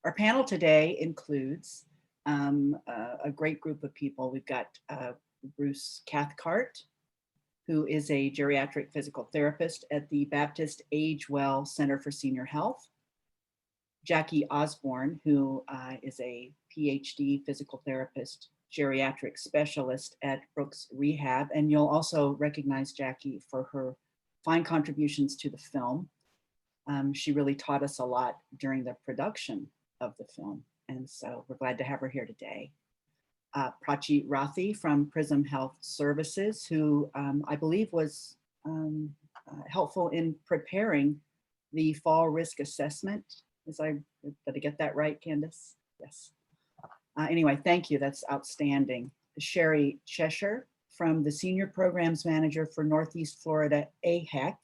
Our panel today includes a great group of people. We've got Bruce Cathcart, who is a geriatric physical therapist at the Baptist Age Well Center for Senior Health. Jackie Osborne, who is a PhD physical therapist, geriatric specialist at Brooks Rehab. And you'll also recognize Jackie for her fine contributions to the film. She really taught us a lot during the production of the film. And so we're glad to have her here today. Prachi Rathi from Prism Health Services, who I believe was helpful in preparing the fall risk assessment. Did I get that right, Candace? Yes. Anyway, thank you, that's outstanding. Sherry Cheshire from the Senior Programs Manager for Northeast Florida AHEC.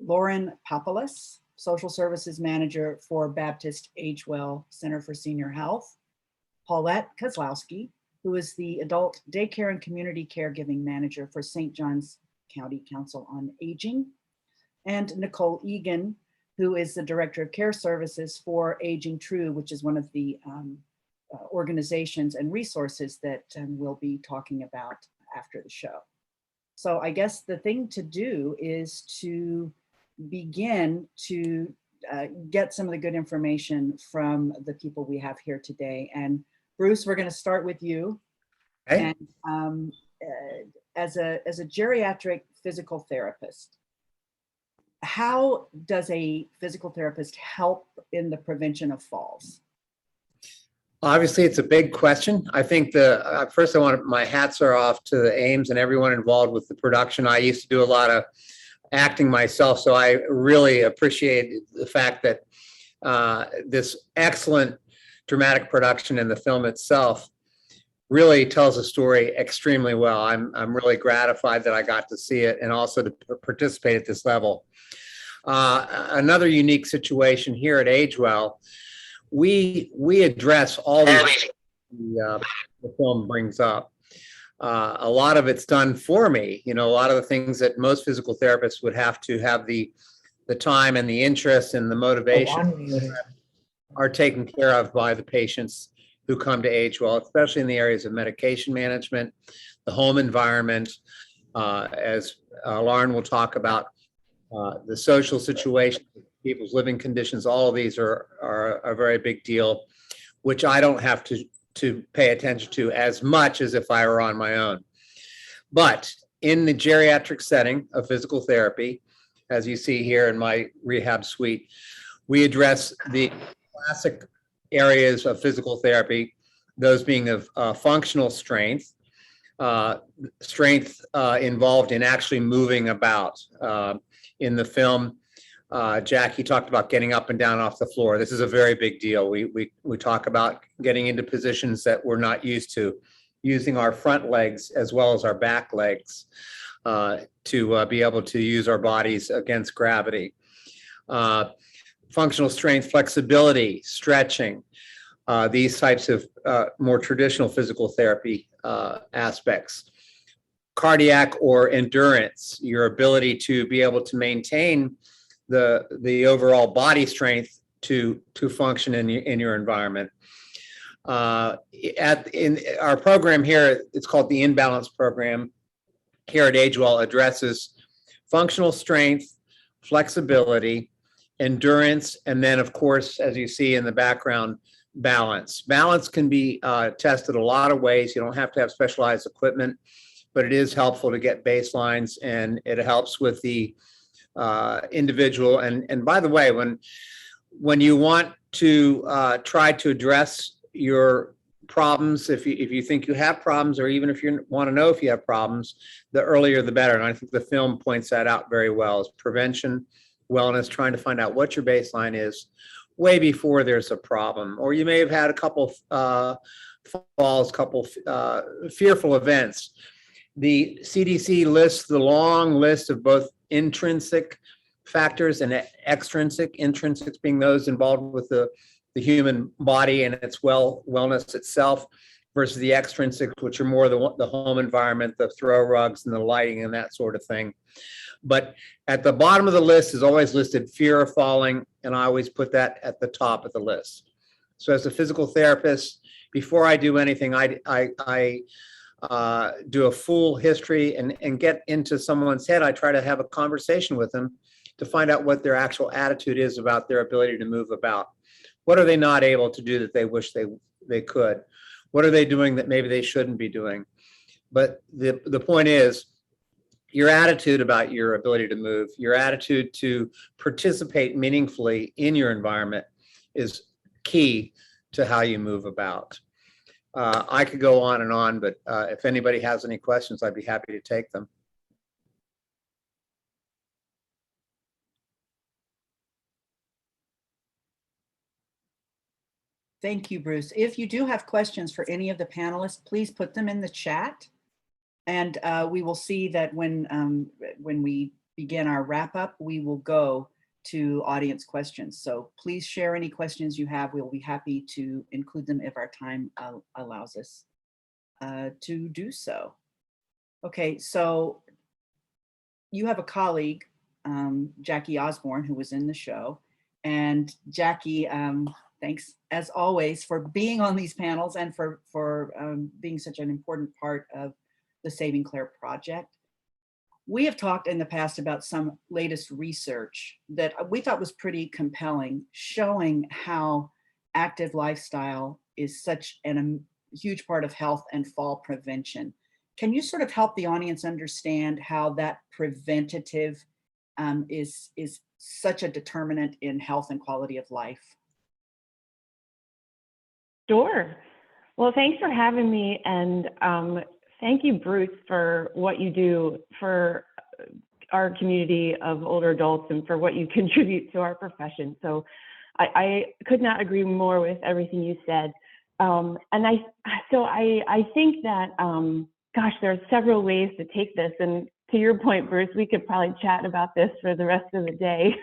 Lauren Papalas, Social Services Manager for Baptist Age Well Center for Senior Health. Paulette Kozlowski, who is the Adult Daycare and Community Caregiving Manager for St. Johns County Council on Aging. And Nicole Egan, who is the Director of Care Services for Aging True, which is one of the organizations and resources that we'll be talking about after the show. So I guess the thing to do is to begin to get some of the good information from the people we have here today. And Bruce, we're going to start with you. Okay. And as a geriatric physical therapist, how does a physical therapist help in the prevention of falls? Obviously, it's a big question. I think first I want my hats are off to the Ames and everyone involved with the production. I used to do a lot of acting myself, so I really appreciate the fact that this excellent dramatic production in the film itself really tells a story extremely well. I'm really gratified that I got to see it and also to participate at this level. Another unique situation here at AgeWell, we address all these the film brings up. A lot of it's done for me. You know, a lot of the things that most physical therapists would have to have the time and the interest and the motivation are taken care of by the patients who come to AgeWell, especially in the areas of medication management, the home environment, as Lauren will talk about, the social situation, people's living conditions. All of these are a very big deal, which I don't have to pay attention to as much as if I were on my own. But in the geriatric setting of physical therapy, as you see here in my rehab suite, we address the classic areas of physical therapy, those being of functional strength, strength involved in actually moving about. In the film, Jackie talked about getting up and down off the floor. This is a very big deal. We talk about getting into positions that we're not used to, using our front legs as well as our back legs to be able to use our bodies against gravity. Functional strength, flexibility, stretching, these types of more traditional physical therapy aspects. Cardiac or endurance, your ability to be able to maintain the overall body strength to function in your environment. In our program here, it's called the Imbalance Program. Here at AgeWell addresses functional strength, flexibility, endurance, and then, of course, as you see in the background, balance. Balance can be tested a lot of ways. You don't have to have specialized equipment, but it is helpful to get baselines, and it helps with the individual. And by the way, when you want to try to address your problems, if you think you have problems, or even if you want to know if you have problems, the earlier the better. And I think the film points that out very well, is prevention, wellness, trying to find out what your baseline is way before there's a problem. Or you may have had a couple falls, couple fearful events. The CDC lists the long list of both intrinsic factors and extrinsic, intrinsics being those involved with the human body and its wellness itself, versus the extrinsic, which are more the home environment, the throw rugs and the lighting and that sort of thing. But at the bottom of the list is always listed fear of falling, and I always put that at the top of the list. So as a physical therapist, before I do anything, I do a full history and get into someone's head. I try to have a conversation with them to find out what their actual attitude is about their ability to move about. What are they not able to do that they wish they could? What are they doing that maybe they shouldn't be doing? But the point is, your attitude about your ability to move, your attitude to participate meaningfully in your environment is key to how you move about. I could go on, but if anybody has any questions, I'd be happy to take them. Thank you, Bruce. If you do have questions for any of the panelists, please put them in the chat. And we will see that when we begin our wrap up, we will go to audience questions. So please share any questions you have. We'll be happy to include them if our time allows us to do so. Okay, so you have a colleague, Jackie Osborne, who was in the show. And Jackie, thanks as always for being on these panels and for being such an important part of the Saving Claire project. We have talked in the past about some latest research that we thought was pretty compelling, showing how active lifestyle is such a huge part of health and fall prevention. Can you sort of help the audience understand how that preventative is such a determinant in health and quality of life? Sure. Well, thanks for having me, and thank you, Bruce, for what you do for our community of older adults and for what you contribute to our profession. So I could not agree more with everything you said. And I think that, gosh, there are several ways to take this. And to your point, Bruce, we could probably chat about this for the rest of the day.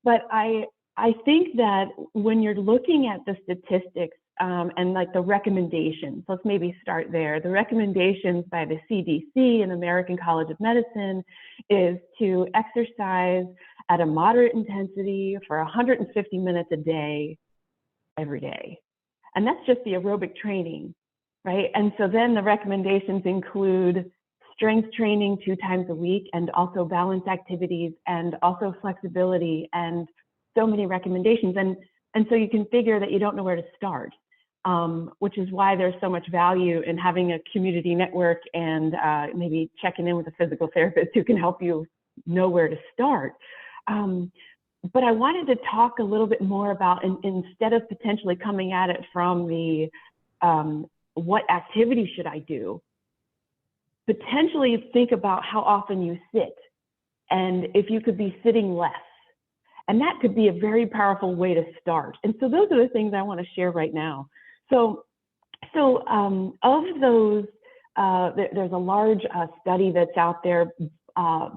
But I think that when you're looking at the statistics and like the recommendations, let's maybe start there. The recommendations by the CDC and American College of Medicine is to exercise at a moderate intensity for 150 minutes a day, every day. And that's just the aerobic training, right? And so then the recommendations include strength training 2 times a week, and also balance activities, and also flexibility, and so many recommendations. And so you can figure that you don't know where to start, which is why there's so much value in having a community network and maybe checking in with a physical therapist who can help you know where to start. But I wanted to talk a little bit more about, instead of potentially coming at it from the what activity should I do, potentially think about how often you sit, and if you could be sitting less. And that could be a very powerful way to start. And so those are the things I want to share right now. So of those, there's a large study that's out there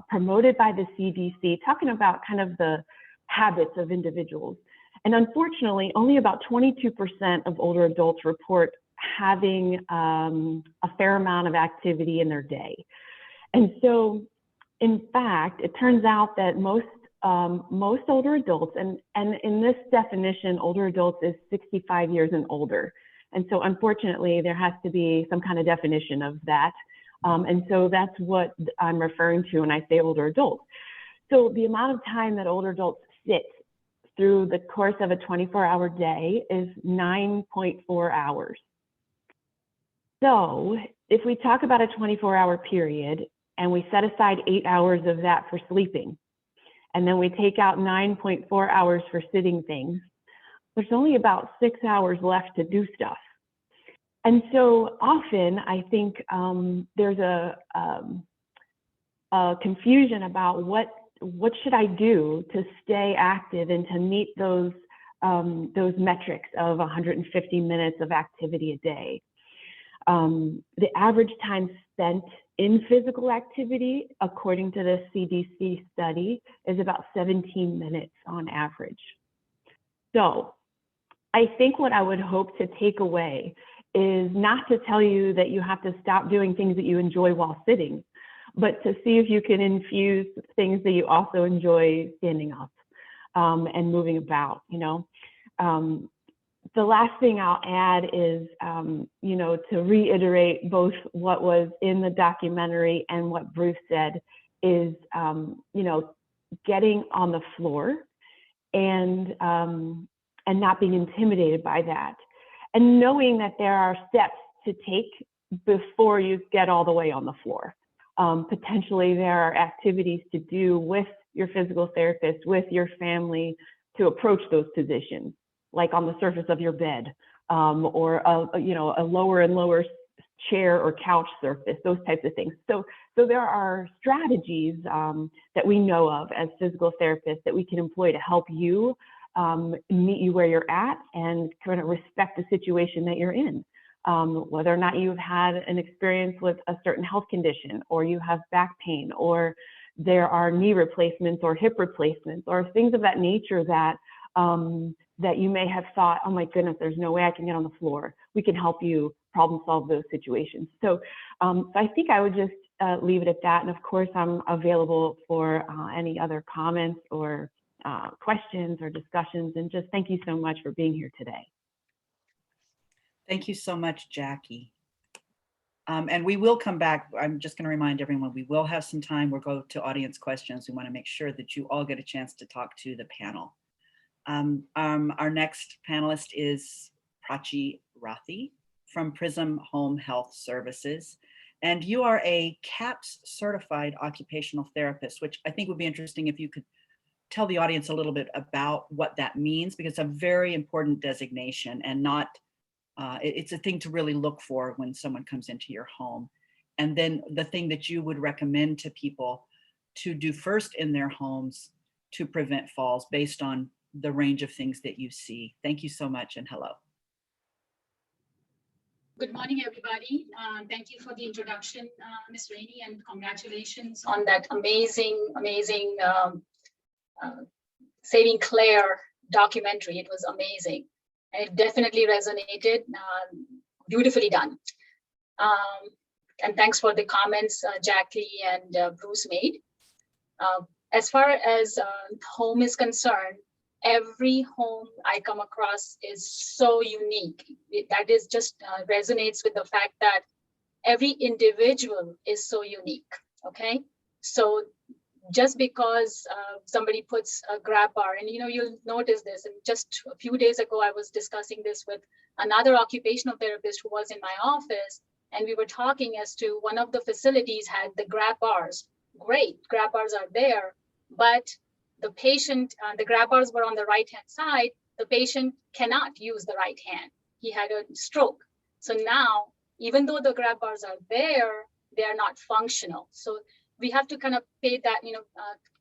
promoted by the CDC, talking about kind of the habits of individuals. And unfortunately, only about 22% of older adults report having a fair amount of activity in their day. And so, in fact, it turns out that most older adults, and in this definition, older adults is 65 years and older. And so unfortunately, there has to be some kind of definition of that. And so that's what I'm referring to when I say older adults. So the amount of time that older adults sit through the course of a 24-hour day is 9.4 hours. So if we talk about a 24-hour period and we set aside 8 hours of that for sleeping, and then we take out 9.4 hours for sitting things, there's only about 6 hours left to do stuff. And so often I think there's a confusion about what should I do to stay active and to meet those metrics of 150 minutes of activity a day. The average time spent in physical activity, according to the CDC study, is about 17 minutes on average. So I think what I would hope to take away is not to tell you that you have to stop doing things that you enjoy while sitting, but to see if you can infuse things that you also enjoy standing up and moving about, you know. The last thing I'll add is, to reiterate both what was in the documentary and what Bruce said is, getting on the floor and not being intimidated by that, and knowing that there are steps to take before you get all the way on the floor. Potentially there are activities to do with your physical therapist, with your family, to approach those positions, like on the surface of your bed, or a lower and lower chair or couch surface, those types of things. So there are strategies that we know of as physical therapists that we can employ to help you meet you where you're at and kind of respect the situation that you're in. Whether or not you've had an experience with a certain health condition, or you have back pain, or there are knee replacements or hip replacements, or things of that nature that that you may have thought, oh my goodness, there's no way I can get on the floor. We can help you problem solve those situations. So I think I would just leave it at that. And of course, I'm available for any other comments or questions or discussions. And just thank you so much for being here today. Thank you so much, Jackie. And we will come back. I'm just going to remind everyone, we will have some time. We'll go to audience questions. We want to make sure that you all get a chance to talk to the panel. Our next panelist is Prachi Rathi from Prism Home Health Services. And you are a CAPS certified occupational therapist, which I think would be interesting if you could tell the audience a little bit about what that means, because it's a very important designation and not, it's a thing to really look for when someone comes into your home. And then the thing that you would recommend to people to do first in their homes to prevent falls based on the range of things that you see. Thank you so much, and hello. Good morning, everybody. Thank you for the introduction, Ms. Rainie, and congratulations on that amazing Saving Claire documentary. It was amazing. And it definitely resonated, beautifully done. And thanks for the comments Jackie and Bruce made. As far as home is concerned, every home I come across is so unique. That is just resonates with the fact that every individual is so unique, okay? So just because somebody puts a grab bar, and you'll notice this, and just a few days ago, I was discussing this with another occupational therapist who was in my office, and we were talking as to one of the facilities had the grab bars. Great, grab bars are there, but the patient, the grab bars were on the right-hand side, the patient cannot use the right hand. He had a stroke. So now, even though the grab bars are there, they are not functional. So we have to kind of pay that,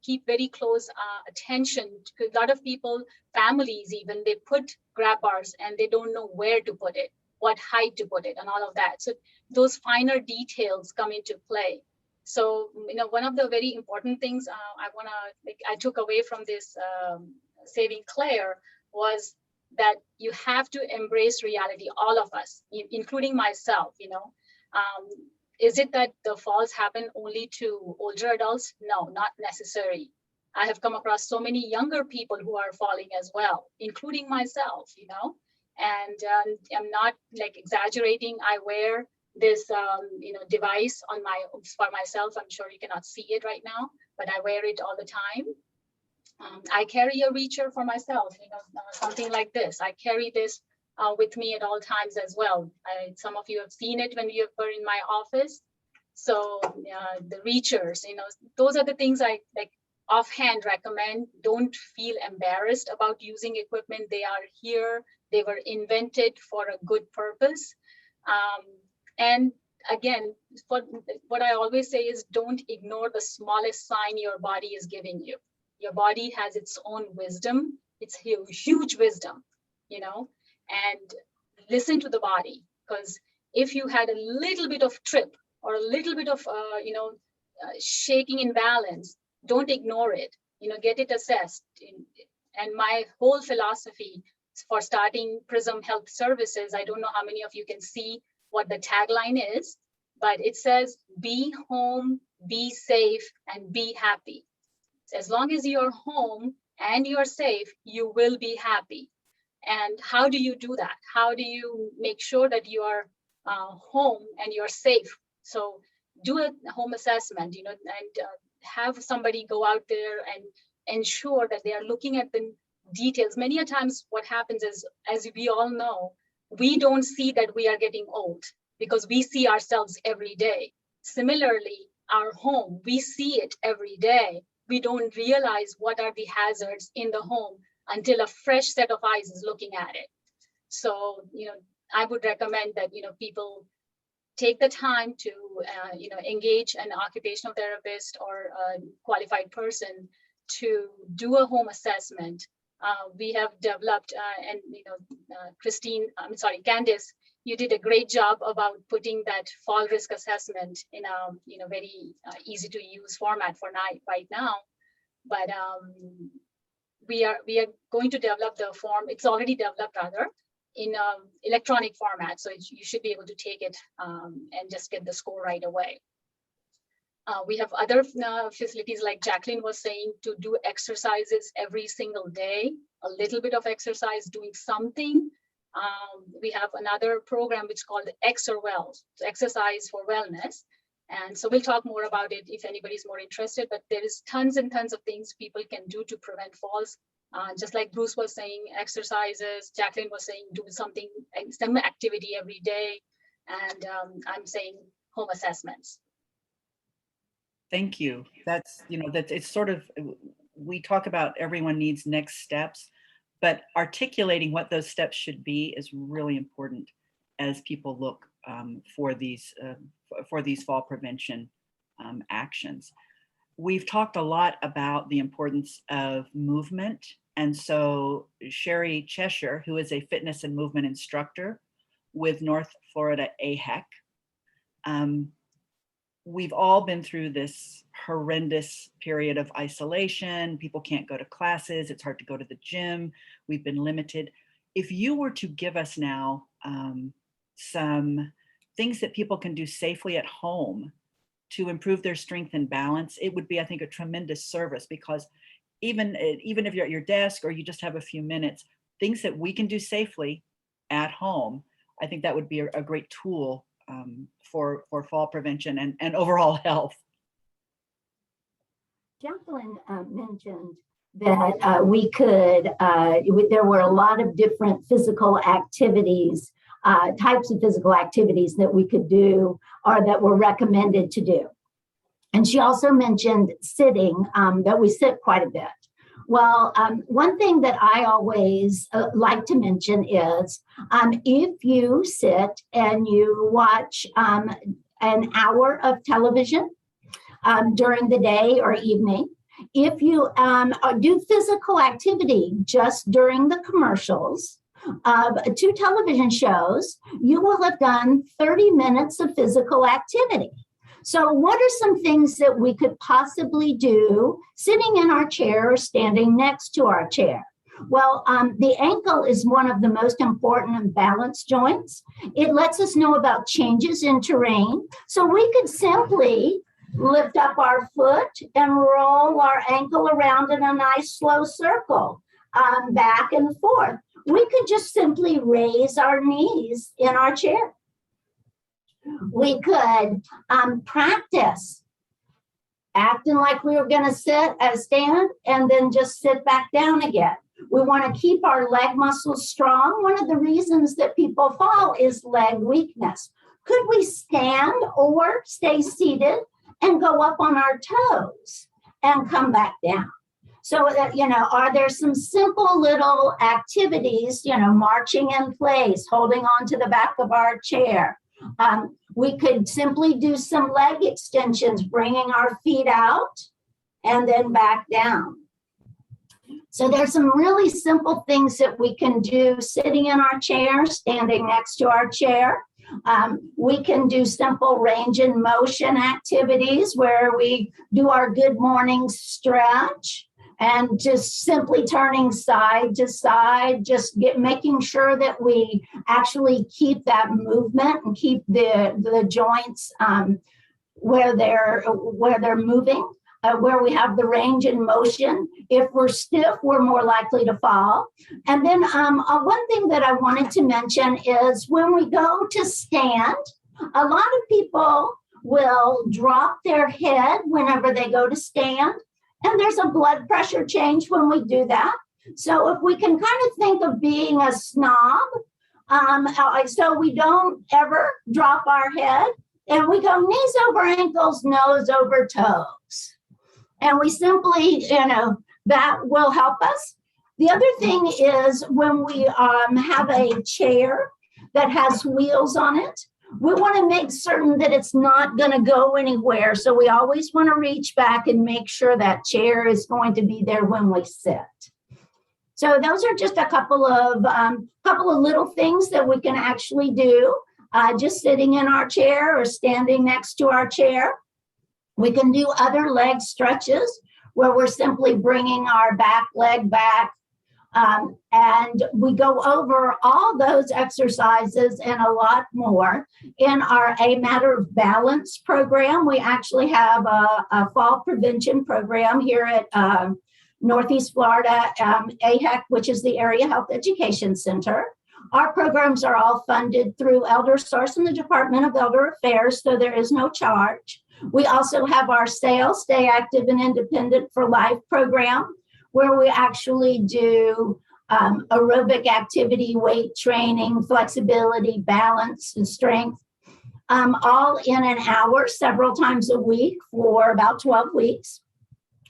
keep very close attention, because a lot of people, families even, they put grab bars and they don't know where to put it, what height to put it, and all of that. So those finer details come into play. So, one of the very important things I took away from this Saving Claire was that you have to embrace reality, all of us, including myself, Is it that the falls happen only to older adults? No, not necessarily. I have come across so many younger people who are falling as well, including myself, and I'm not exaggerating. I wear this device for myself. I'm sure you cannot see it right now, but I wear it all the time. I carry a reacher for myself, something like this. I carry this with me at all times as well. Some of you have seen it when you were in my office. So the reachers, those are the things I offhand recommend. Don't feel embarrassed about using equipment. They are here. They were invented for a good purpose. And again, what I always say is don't ignore the smallest sign your body is giving you. Your body has its own wisdom. It's huge wisdom, and listen to the body, because if you had a little bit of trip or a little bit of, shaking in balance, don't ignore it, get it assessed. And my whole philosophy for starting Prism Health Services, I don't know how many of you can see what the tagline is, but it says, be home, be safe, and be happy. As long as you're home and you're safe, you will be happy. And how do you do that? How do you make sure that you are home and you're safe? So do a home assessment, and have somebody go out there and ensure that they are looking at the details. Many a times what happens is, as we all know, we don't see that we are getting old because we see ourselves every day. Similarly, our home, we see it every day. We don't realize what are the hazards in the home until a fresh set of eyes is looking at it. So, I would recommend that, people take the time to, engage an occupational therapist or a qualified person to do a home assessment. We have developed, Candice, you did a great job about putting that fall risk assessment in a, very easy to use format for right now. But we are going to develop the form. It's already developed rather in electronic format. So you should be able to take it and just get the score right away. We have other facilities, like Jacqueline was saying, to do exercises every single day, a little bit of exercise, doing something. We have another program which is called Exerwell, so exercise for wellness. And so we'll talk more about it if anybody's more interested, but there is tons and tons of things people can do to prevent falls. Just like Bruce was saying, exercises, Jacqueline was saying, do something, some activity every day. And I'm saying home assessments. Thank you. That's, that it's sort of, we talk about everyone needs next steps, but articulating what those steps should be is really important as people look for these fall prevention actions. We've talked a lot about the importance of movement. And so Sherry Cheshire, who is a fitness and movement instructor with North Florida AHEC, we've all been through this horrendous period of isolation. People can't go to classes. It's hard to go to the gym. We've been limited. If you were to give us now some things that people can do safely at home to improve their strength and balance, it would be, I think, a tremendous service, because even if you're at your desk or you just have a few minutes, things that we can do safely at home, I think that would be a great tool for fall prevention and overall health. Jacqueline mentioned that we could, there were a lot of different physical activities, types of physical activities that we could do or that were recommended to do. And she also mentioned sitting, that we sit quite a bit. Well, one thing that I always like to mention is if you sit and you watch an hour of television during the day or evening, if you do physical activity just during the commercials of 2 television shows, you will have done 30 minutes of physical activity. So what are some things that we could possibly do sitting in our chair or standing next to our chair? Well, the ankle is one of the most important and balance joints. It lets us know about changes in terrain. So we could simply lift up our foot and roll our ankle around in a nice slow circle, back and forth. We could just simply raise our knees in our chair. We could practice acting like we were going to stand and then just sit back down again. We want to keep our leg muscles strong. One of the reasons that people fall is leg weakness. Could we stand or stay seated and go up on our toes and come back down? So that, are there some simple little activities, marching in place, holding on to the back of our chair? We could simply do some leg extensions, bringing our feet out and then back down. So there's some really simple things that we can do sitting in our chair, standing next to our chair. We can do simple range and motion activities where we do our good morning stretch and just simply turning side to side, just making sure that we actually keep that movement and keep the joints where they're moving. where we have the range in motion. If we're stiff, we're more likely to fall. And then one thing that I wanted to mention is when we go to stand, a lot of people will drop their head whenever they go to stand. And there's a blood pressure change when we do that. So if we can kind of think of being a snob, so we don't ever drop our head, and we go knees over ankles, nose over toes. And we simply, that will help us. The other thing is when we have a chair that has wheels on it, we want to make certain that it's not going to go anywhere. So we always want to reach back and make sure that chair is going to be there when we sit. So those are just a couple of little things that we can actually do, just sitting in our chair or standing next to our chair. We can do other leg stretches where we're simply bringing our back leg back. And we go over all those exercises and a lot more in our A Matter of Balance program. We actually have a fall prevention program here at Northeast Florida, AHEC, which is the Area Health Education Center. Our programs are all funded through Elder Source and the Department of Elder Affairs, so there is no charge. We also have our SAIL, Stay Active and Independent for Life program, where we actually do aerobic activity, weight training, flexibility, balance, and strength, all in an hour, several times a week for about 12 weeks.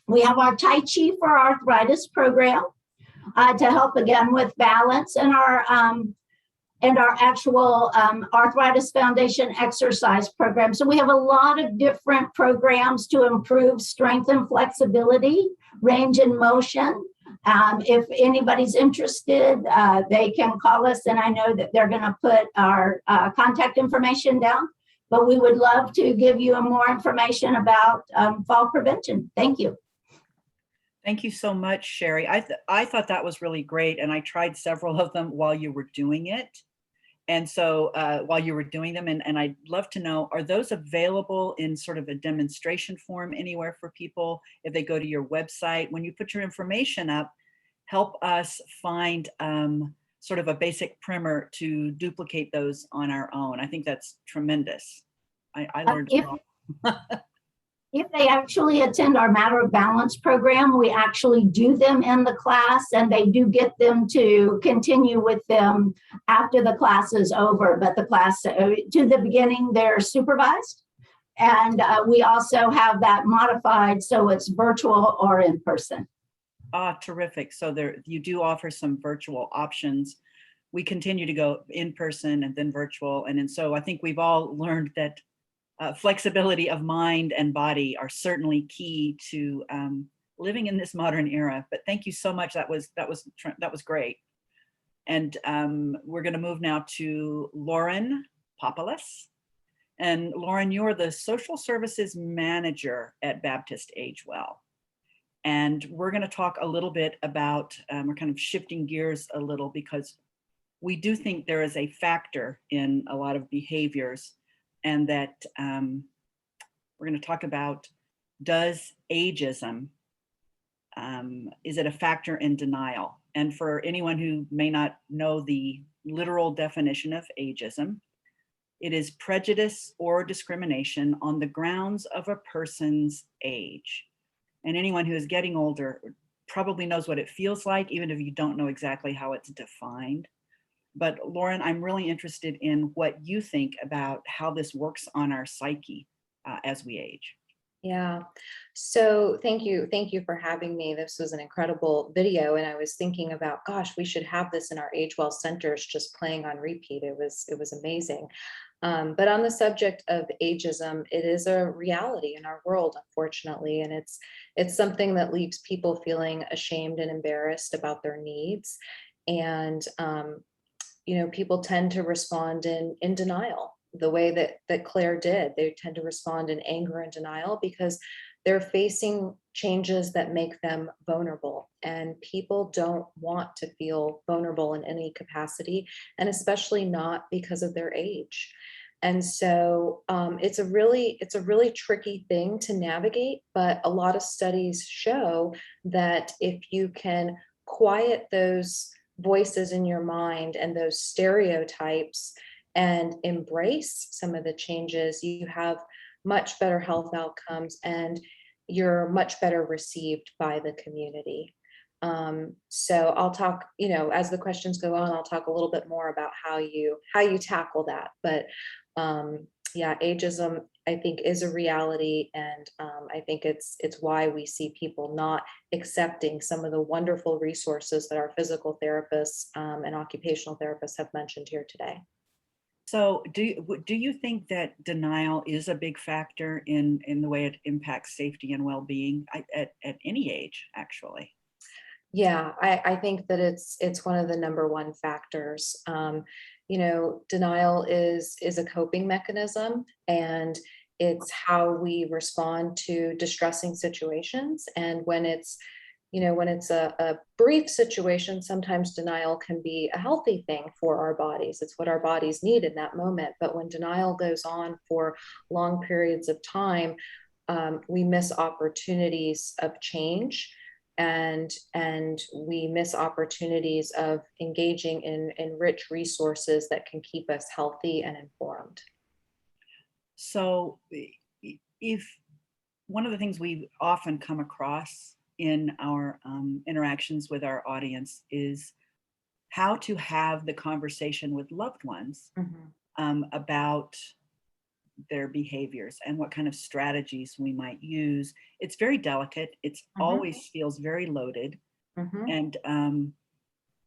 We have our Tai Chi for Arthritis program to help again with balance, and our actual Arthritis Foundation exercise program. So we have a lot of different programs to improve strength and flexibility, range and motion. If anybody's interested, they can call us, and I know that they're going to put our contact information down, but we would love to give you more information about fall prevention. Thank you. Thank you so much, Sherry. I thought that was really great, and I tried several of them while you were doing it. And so while you were doing them, and I'd love to know, are those available in sort of a demonstration form anywhere for people if they go to your website? When you put your information up, help us find sort of a basic primer to duplicate those on our own. I think that's tremendous. I learned a lot. If they actually attend our Matter of Balance program, we actually do them in the class, and they do get them to continue with them after the class is over. But the class, to the beginning, they're supervised. And we also have that modified, so it's virtual or in person. Ah, terrific. So you do offer some virtual options. We continue to go in person and then virtual. And so I think we've all learned that flexibility of mind and body are certainly key to living in this modern era. But thank you so much. That was great. And we're going to move now to Lauren Papalas. And Lauren, you're the social services manager at Baptist Age Well. And we're going to talk a little bit about, we're kind of shifting gears a little, because we do think there is a factor in a lot of behaviors, and that we're going to talk about, does ageism, is it a factor in denial? And for anyone who may not know the literal definition of ageism, it is prejudice or discrimination on the grounds of a person's age. And anyone who is getting older probably knows what it feels like, even if you don't know exactly how it's defined. But Lauren, I'm really interested in what you think about how this works on our psyche as we age. Yeah, so thank you for having me. This was an incredible video, and I was thinking about, gosh, we should have this in our Age Well centers just playing on repeat. It was amazing. But on the subject of ageism, it is a reality in our world, unfortunately, and it's something that leaves people feeling ashamed and embarrassed about their needs. And people tend to respond in denial, the way that Claire did. They tend to respond in anger and denial because they're facing changes that make them vulnerable. And people don't want to feel vulnerable in any capacity, and especially not because of their age. And so it's a really tricky thing to navigate, but a lot of studies show that if you can quiet those voices in your mind and those stereotypes and embrace some of the changes, you have much better health outcomes and you're much better received by the community. So I'll talk, as the questions go on, I'll talk a little bit more about how you tackle that. But yeah, ageism, I think, is a reality, and I think it's why we see people not accepting some of the wonderful resources that our physical therapists and occupational therapists have mentioned here today. So do you think that denial is a big factor in the way it impacts safety and well-being at any age, actually? Yeah, I think that it's one of the number one factors. Denial is a coping mechanism, and it's how we respond to distressing situations. And when it's a brief situation, sometimes denial can be a healthy thing for our bodies. It's what our bodies need in that moment. But when denial goes on for long periods of time, we miss opportunities of change, and we miss opportunities of engaging in rich resources that can keep us healthy and informed. So if one of the things we often come across in our interactions with our audience is how to have the conversation with loved ones about their behaviors and what kind of strategies we might use. It's very delicate. It's always feels very loaded, and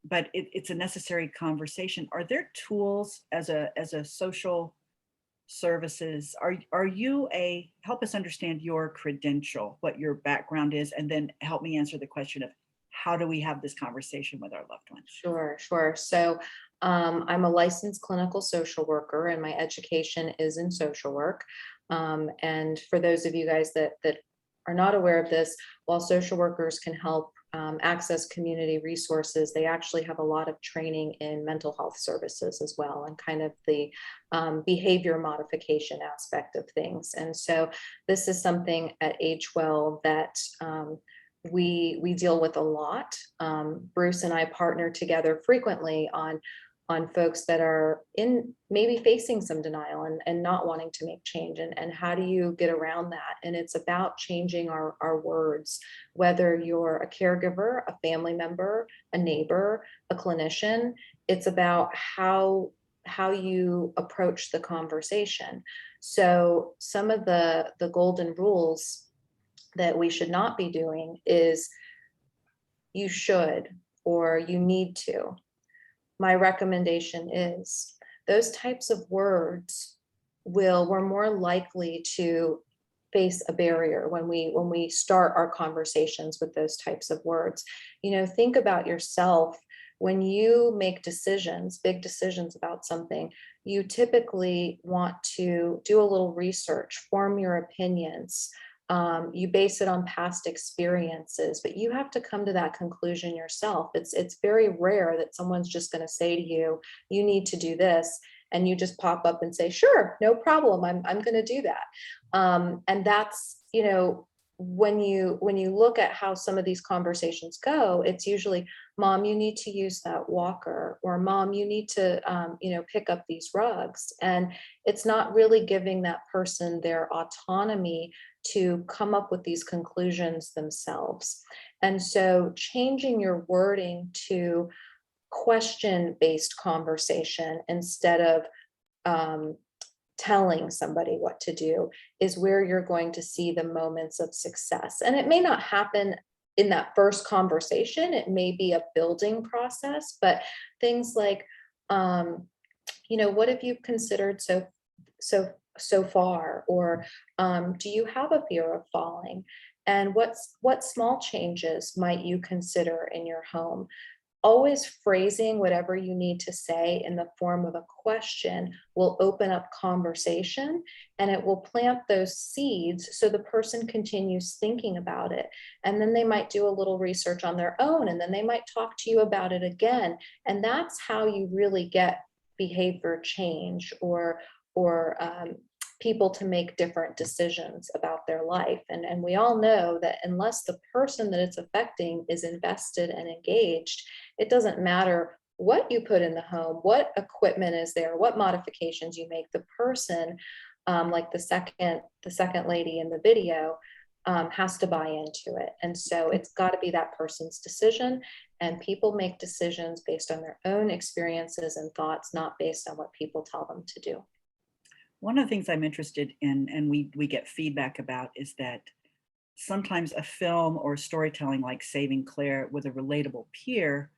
but it's a necessary conversation. Are there tools as a social services? Are you help us understand your credential, what your background is, and then help me answer the question of how do we have this conversation with our loved ones? Sure. So I'm a licensed clinical social worker, and my education is in social work. And for those of you guys that are not aware of this, while social workers can help access community resources, they actually have a lot of training in mental health services as well, and kind of the behavior modification aspect of things. And so this is something at AgeWell that we deal with a lot. Bruce and I partner together frequently on folks that are maybe facing some denial and not wanting to make change, and how do you get around that? And it's about changing our words, whether you're a caregiver, a family member, a neighbor, a clinician. It's about how you approach the conversation. So some of the golden rules that we should not be doing is you should or you need to. My recommendation is those types of words we're more likely to face a barrier when we start our conversations with those types of words. Think about yourself. When you make decisions, big decisions about something, you typically want to do a little research, form your opinions. You base it on past experiences, but you have to come to that conclusion yourself. It's very rare that someone's just going to say to you, you need to do this, and you just pop up and say, sure, no problem, I'm going to do that. And that's, when you look at how some of these conversations go, it's usually, Mom, you need to use that walker, or Mom, you need to pick up these rugs. And it's not really giving that person their autonomy to come up with these conclusions themselves. And so changing your wording to question-based conversation instead of telling somebody what to do is where you're going to see the moments of success. And it may not happen in that first conversation. It may be a building process, but things like, what have you considered so far? Or do you have a fear of falling? And what small changes might you consider in your home? Always phrasing whatever you need to say in the form of a question will open up conversation, and it will plant those seeds so the person continues thinking about it. And then they might do a little research on their own, and then they might talk to you about it again. And that's how you really get behavior change or people to make different decisions about their life. And we all know that unless the person that it's affecting is invested and engaged, it doesn't matter what you put in the home, what equipment is there, what modifications you make. The person, like the second lady in the video, has to buy into it. And so it's got to be that person's decision, and people make decisions based on their own experiences and thoughts, not based on what people tell them to do. One of the things I'm interested in, and we get feedback about, is that sometimes a film or storytelling like Saving Claire with a relatable peer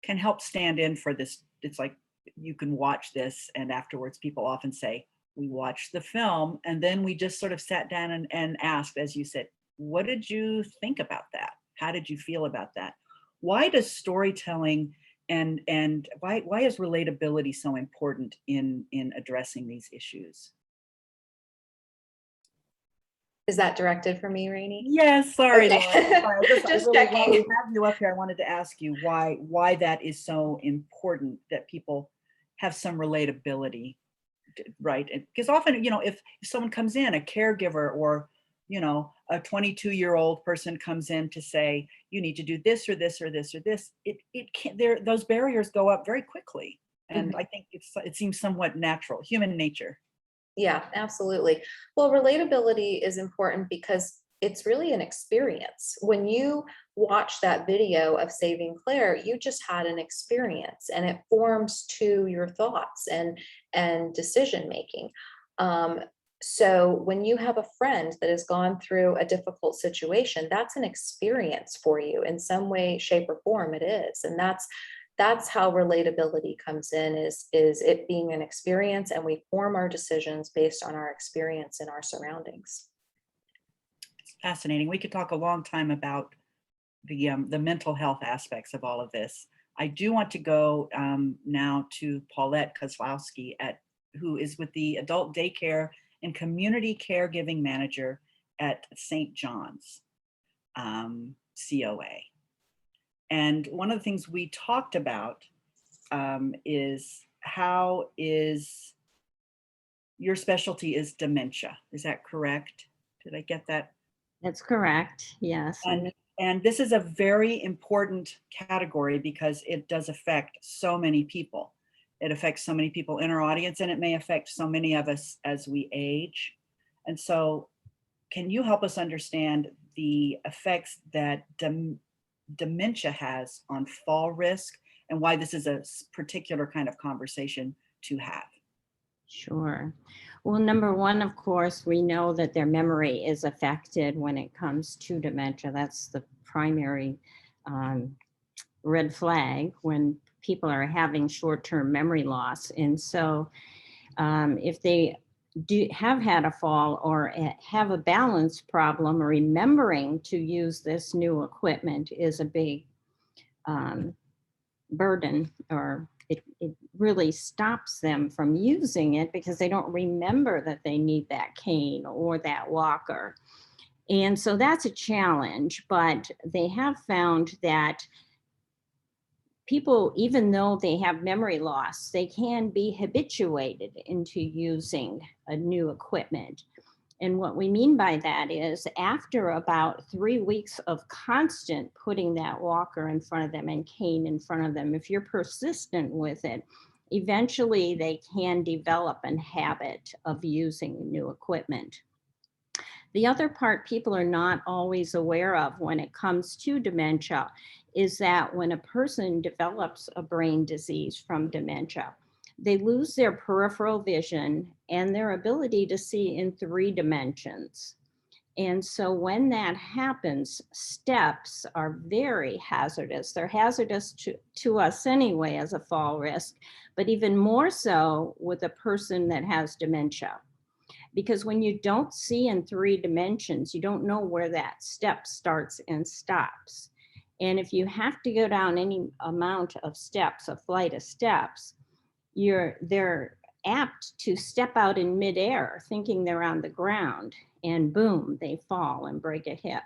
can help stand in for this. It's like you can watch this, and afterwards people often say, we watched the film, and then we just sort of sat down and asked, as you said, what did you think about that? How did you feel about that? Why does storytelling and why is relatability so important in addressing these issues? Is that directed for me, Rainie? Yes, sorry, Okay. Laura. Sorry, Just while checking. we have you up here, I wanted to ask you why that is so important, that people have some relatability, right? Because often, if someone comes in, a caregiver or a 22-year-old person comes in to say, you need to do this or this or this or this, it can't, those barriers go up very quickly. And I think it seems somewhat natural, human nature. Yeah, absolutely. Well, relatability is important because it's really an experience. When you watch that video of Saving Claire, you just had an experience, and it forms to your thoughts and decision making. So when you have a friend that has gone through a difficult situation, that's an experience for you in some way, shape, or form. It is, and that's how relatability comes in, is it being an experience, and we form our decisions based on our experience in our surroundings. It's fascinating. We could talk a long time about the mental health aspects of all of this. I do want to go now to Paulette Kozlowski, who is with the Adult Daycare and Community Caregiving Manager at St. John's COA. And one of the things we talked about is how is your specialty is dementia. Is that correct? Did I get that? That's correct. Yes. And this is a very important category because it does affect so many people. It affects so many people in our audience, and it may affect so many of us as we age. And so can you help us understand the effects that dementia has on fall risk, and why this is a particular kind of conversation to have? Sure. Well, number one, of course, we know that their memory is affected when it comes to dementia. That's the primary red flag when people are having short-term memory loss. And so if they have had a fall or have a balance problem, remembering to use this new equipment is a big burden, or it really stops them from using it because they don't remember that they need that cane or that walker. And so that's a challenge, but they have found that people, even though they have memory loss, they can be habituated into using a new equipment. And what we mean by that is after about 3 weeks of constant putting that walker in front of them and cane in front of them, if you're persistent with it, eventually they can develop a habit of using new equipment. The other part people are not always aware of when it comes to dementia is that when a person develops a brain disease from dementia, they lose their peripheral vision and their ability to see in 3 dimensions. And so when that happens, steps are very hazardous. They're hazardous to us anyway as a fall risk, but even more so with a person that has dementia. Because when you don't see in 3 dimensions, you don't know where that step starts and stops. And if you have to go down any amount of steps, a flight of steps, they're apt to step out in midair thinking they're on the ground, and boom, they fall and break a hip.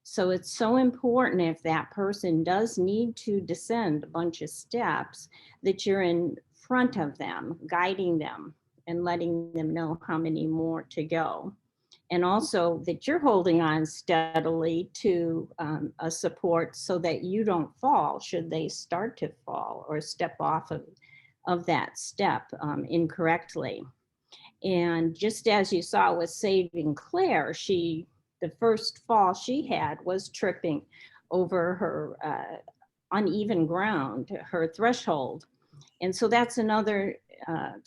So it's so important, if that person does need to descend a bunch of steps, that you're in front of them, guiding them and letting them know how many more to go. And also that you're holding on steadily to a support so that you don't fall should they start to fall or step off of that step incorrectly. And just as you saw with Saving Claire, the first fall she had was tripping over her uneven ground, her threshold. And so that's another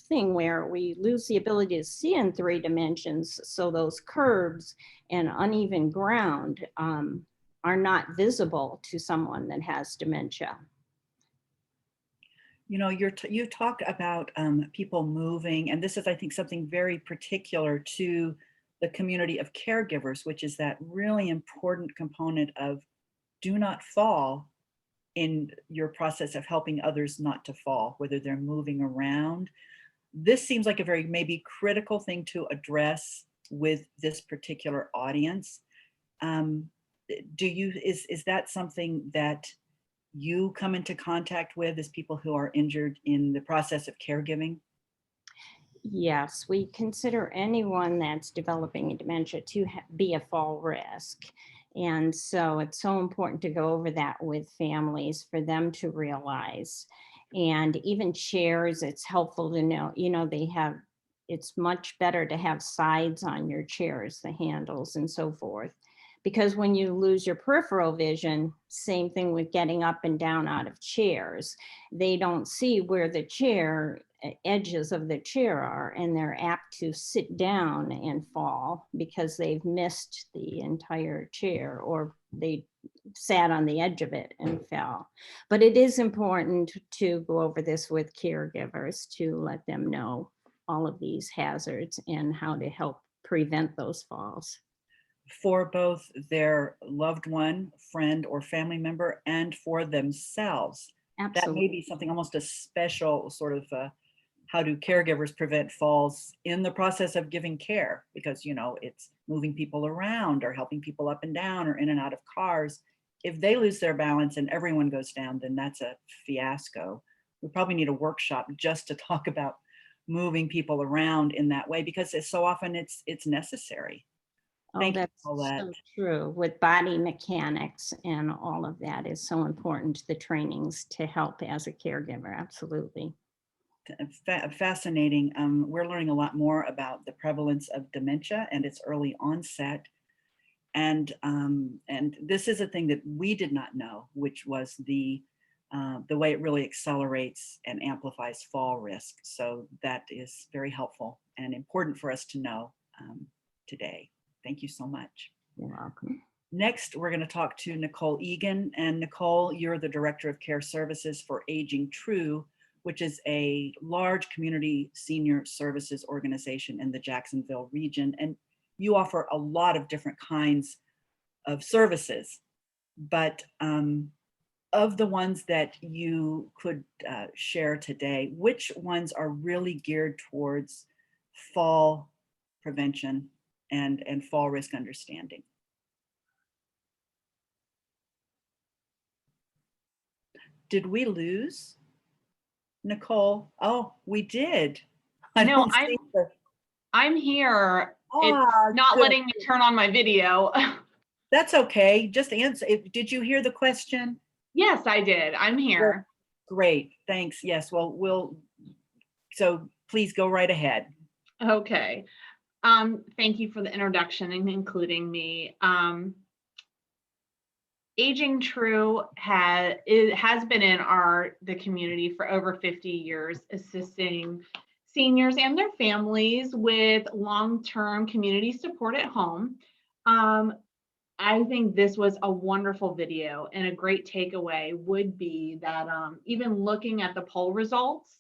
thing where we lose the ability to see in 3 dimensions. So those curves and uneven ground are not visible to someone that has dementia. You know, you talked about people moving, and this is, I think, something very particular to the community of caregivers, which is that really important component of do not fall in your process of helping others not to fall, whether they're moving around. This seems like a very maybe critical thing to address with this particular audience. Is that something that you come into contact with as people who are injured in the process of caregiving? Yes, we consider anyone that's developing dementia to be a fall risk. And so it's so important to go over that with families for them to realize. And even chairs, it's helpful to know, it's much better to have sides on your chairs, the handles and so forth. Because when you lose your peripheral vision, same thing with getting up and down out of chairs. They don't see where the edges of the chair are, and they're apt to sit down and fall because they've missed the entire chair, or they sat on the edge of it and fell. But it is important to go over this with caregivers to let them know all of these hazards and how to help prevent those falls. For both their loved one, friend, or family member, and for themselves. Absolutely. That may be something, almost a special sort of how do caregivers prevent falls in the process of giving care? Because, it's moving people around or helping people up and down or in and out of cars. If they lose their balance and everyone goes down, then that's a fiasco. We probably need a workshop just to talk about moving people around in that way, because so often it's necessary. Thank you, that's Paulette. so true. With body mechanics and all of that is so important, the trainings to help as a caregiver. Absolutely. Fascinating. We're learning a lot more about the prevalence of dementia and its early onset. And this is a thing that we did not know, which was the way it really accelerates and amplifies fall risk. So that is very helpful and important for us to know today. Thank you so much. You're welcome. Next, we're going to talk to Nicole Egan. And Nicole, you're the Director of Care Services for Aging True, which is a large community senior services organization in the Jacksonville region. And you offer a lot of different kinds of services. But of the ones that you could share today, which ones are really geared towards fall prevention and fall risk understanding? Did we lose Nicole? Oh, we did. No, I'm here. It's not good. letting me turn on my video. That's okay. Just answer. Did you hear the question? Yes, I did. I'm here. Great. Thanks. Yes. Well, so please go right ahead. Okay. Thank you for the introduction and including me. Aging True has been in the community for over 50 years, assisting seniors and their families with long-term community support at home. I think this was a wonderful video, and a great takeaway would be that even looking at the poll results,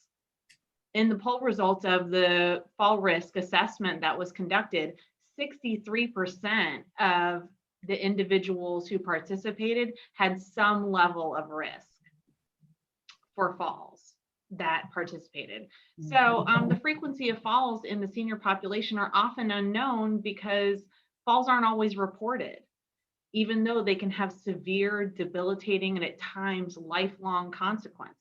in the poll results of the fall risk assessment that was conducted, 63% of the individuals who participated had some level of risk for falls that participated. So the frequency of falls in the senior population are often unknown because falls aren't always reported, even though they can have severe, debilitating, and at times lifelong consequences.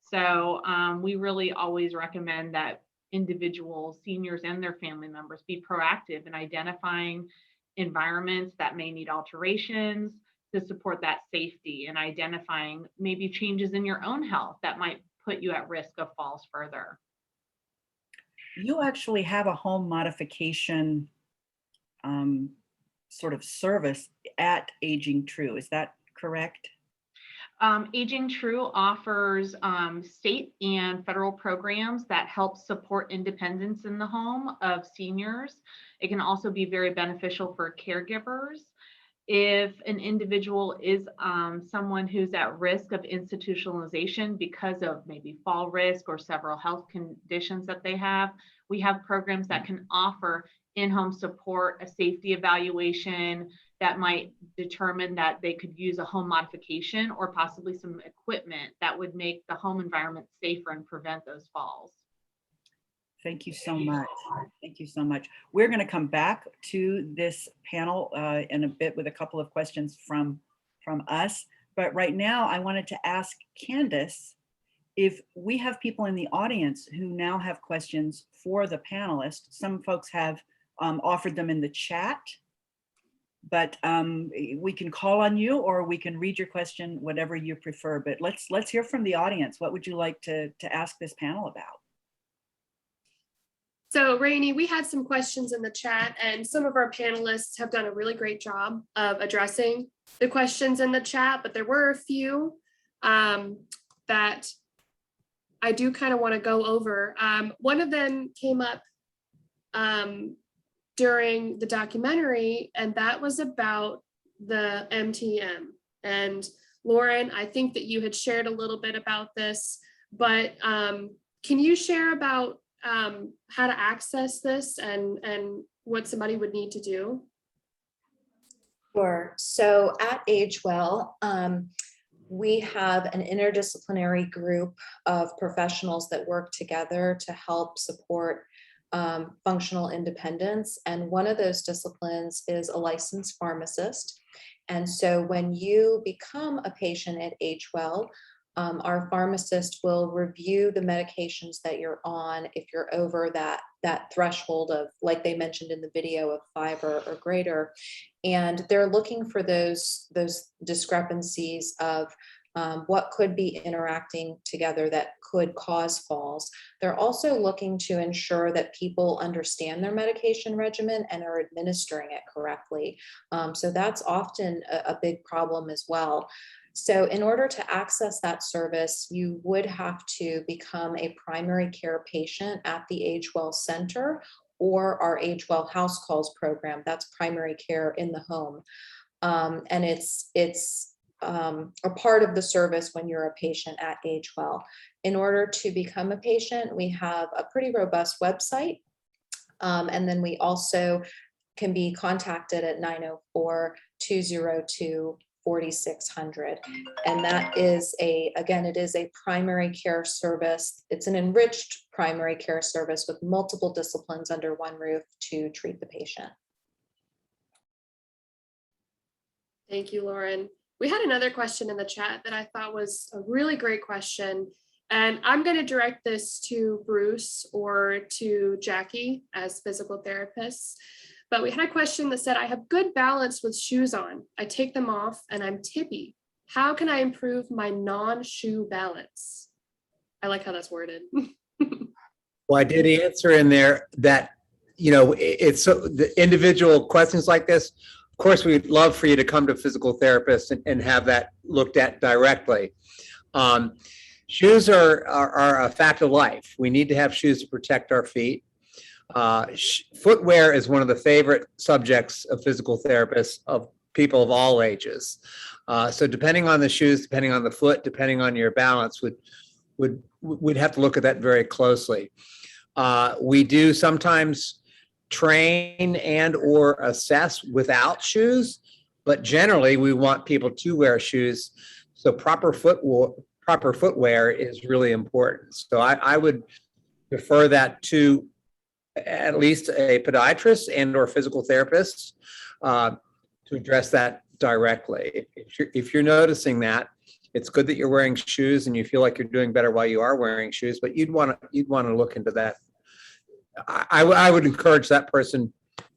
So we really always recommend that individuals, seniors and their family members be proactive in identifying environments that may need alterations to support that safety, and identifying maybe changes in your own health that might put you at risk of falls further. You actually have a home modification sort of service at Aging True. Is that correct? Aging True offers state and federal programs that help support independence in the home of seniors. It can also be very beneficial for caregivers. If an individual is someone who's at risk of institutionalization because of maybe fall risk or several health conditions that they have, we have programs that can offer in-home support, a safety evaluation that might determine that they could use a home modification or possibly some equipment that would make the home environment safer and prevent those falls. Thank you so much. Thank you so much. We're going to come back to this panel in a bit with a couple of questions from us. But right now, I wanted to ask Candace if we have people in the audience who now have questions for the panelists. Some folks have offered them in the chat, but we can call on you or we can read your question, whatever you prefer. But let's hear from the audience. What would you like to ask this panel about? So Rainie, we had some questions in the chat, and some of our panelists have done a really great job of addressing the questions in the chat, but there were a few that I do kind of want to go over. One of them came up during the documentary, and that was about the MTM. And Lauren, I think that you had shared a little bit about this, but can you share about how to access this and what somebody would need to do? Sure. So at AgeWell, we have an interdisciplinary group of professionals that work together to help support functional independence. And one of those disciplines is a licensed pharmacist. And so when you become a patient at AgeWell, our pharmacist will review the medications that you're on if you're over that threshold of, like they mentioned in the video, of 5 or greater. And they're looking for those discrepancies of what could be interacting together that could cause falls. They're also looking to ensure that people understand their medication regimen and are administering it correctly. So that's often a big problem as well. So in order to access that service, you would have to become a primary care patient at the AgeWell Center or our AgeWell House Calls program. That's primary care in the home. And it's a part of the service when you're a patient at AgeWell. In order to become a patient, we have a pretty robust website. And then we also can be contacted at 904-202-4600. And that is again, it is a primary care service. It's an enriched primary care service with multiple disciplines under one roof to treat the patient. Thank you, Lauren. We had another question in the chat that I thought was a really great question. And I'm going to direct this to Bruce or to Jackie as physical therapists. But we had a question that said, I have good balance with shoes on. I take them off and I'm tippy. How can I improve my non-shoe balance? I like how that's worded. Well, I did answer in there that, it's so the individual questions like this. Of course, we'd love for you to come to a physical therapist and have that looked at directly. Shoes are a fact of life. We need to have shoes to protect our feet. Footwear is one of the favorite subjects of physical therapists, of people of all ages. So depending on the shoes, depending on the foot, depending on your balance, we'd have to look at that very closely. We do sometimes train and or assess without shoes, but generally we want people to wear shoes. So proper footwear is really important. So I would defer that to at least a podiatrist and or physical therapist to address that directly. If you're noticing that, it's good that you're wearing shoes and you feel like you're doing better while you are wearing shoes, but you'd want to look into that I would encourage that person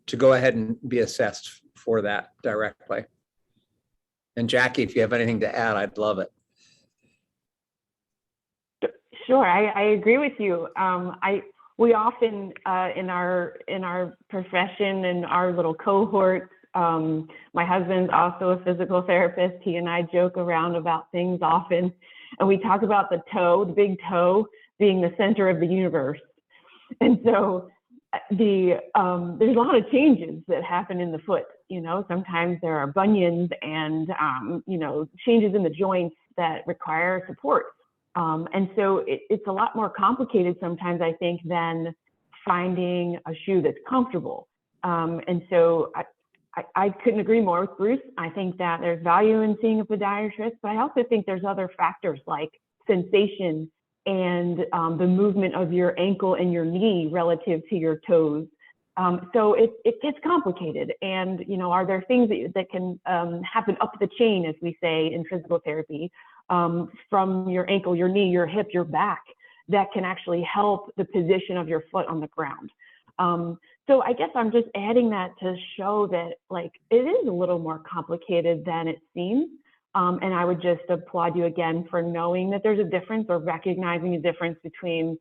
to go ahead and be assessed for that directly. And Jackie, if you have anything to add, I'd love it. Sure, I agree with you. We often in our profession and our little cohort, my husband's also a physical therapist. He and I joke around about things often, and we talk about the toe, the big toe, being the center of the universe. And so there's a lot of changes that happen in the foot. You know, sometimes there are bunions and you know, changes in the joints that require support. And so it's a lot more complicated sometimes, I think, than finding a shoe that's comfortable. And so I couldn't agree more with Bruce. I think that there's value in seeing a podiatrist, but I also think there's other factors like sensation and the movement of your ankle and your knee relative to your toes. So it gets complicated. And, you know, are there things that can happen up the chain, as we say in physical therapy, from your ankle, your knee, your hip, your back, that can actually help the position of your foot on the ground? So I guess I'm just adding that to show that, like, it is a little more complicated than it seems. And I would just applaud you again for knowing that there's a difference, or recognizing a difference between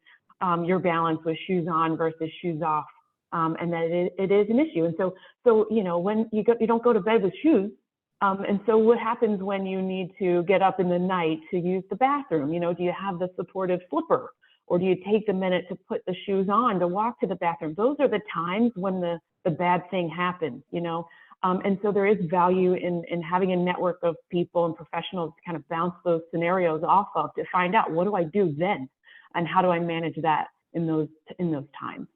your balance with shoes on versus shoes off, and that it is an issue. And so you know, when you don't go to bed with shoes, and so what happens when you need to get up in the night to use the bathroom? You know, do you have the supportive slipper, or do you take the minute to put the shoes on to walk to the bathroom? Those are the times when the bad thing happens, you know. And so there is value in having a network of people and professionals to kind of bounce those scenarios off of, to find out, what do I do then, and how do I manage that in those times?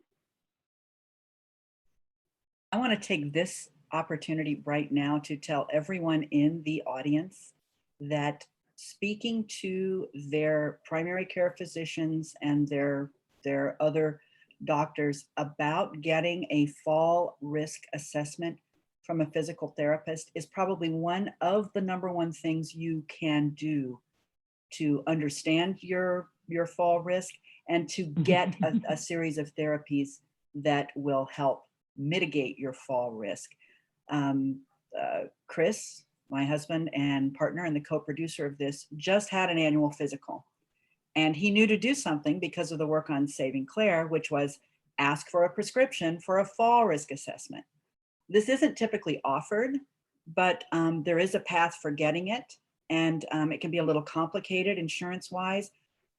I want to take this opportunity right now to tell everyone in the audience that speaking to their primary care physicians and their other doctors about getting a fall risk assessment from a physical therapist is probably one of the number one things you can do to understand your fall risk, and to get a series of therapies that will help mitigate your fall risk. Chris, my husband and partner and the co-producer of this, just had an annual physical, and he knew to do something because of the work on Saving Claire, which was ask for a prescription for a fall risk assessment. This isn't typically offered, but there is a path for getting it, and it can be a little complicated insurance-wise,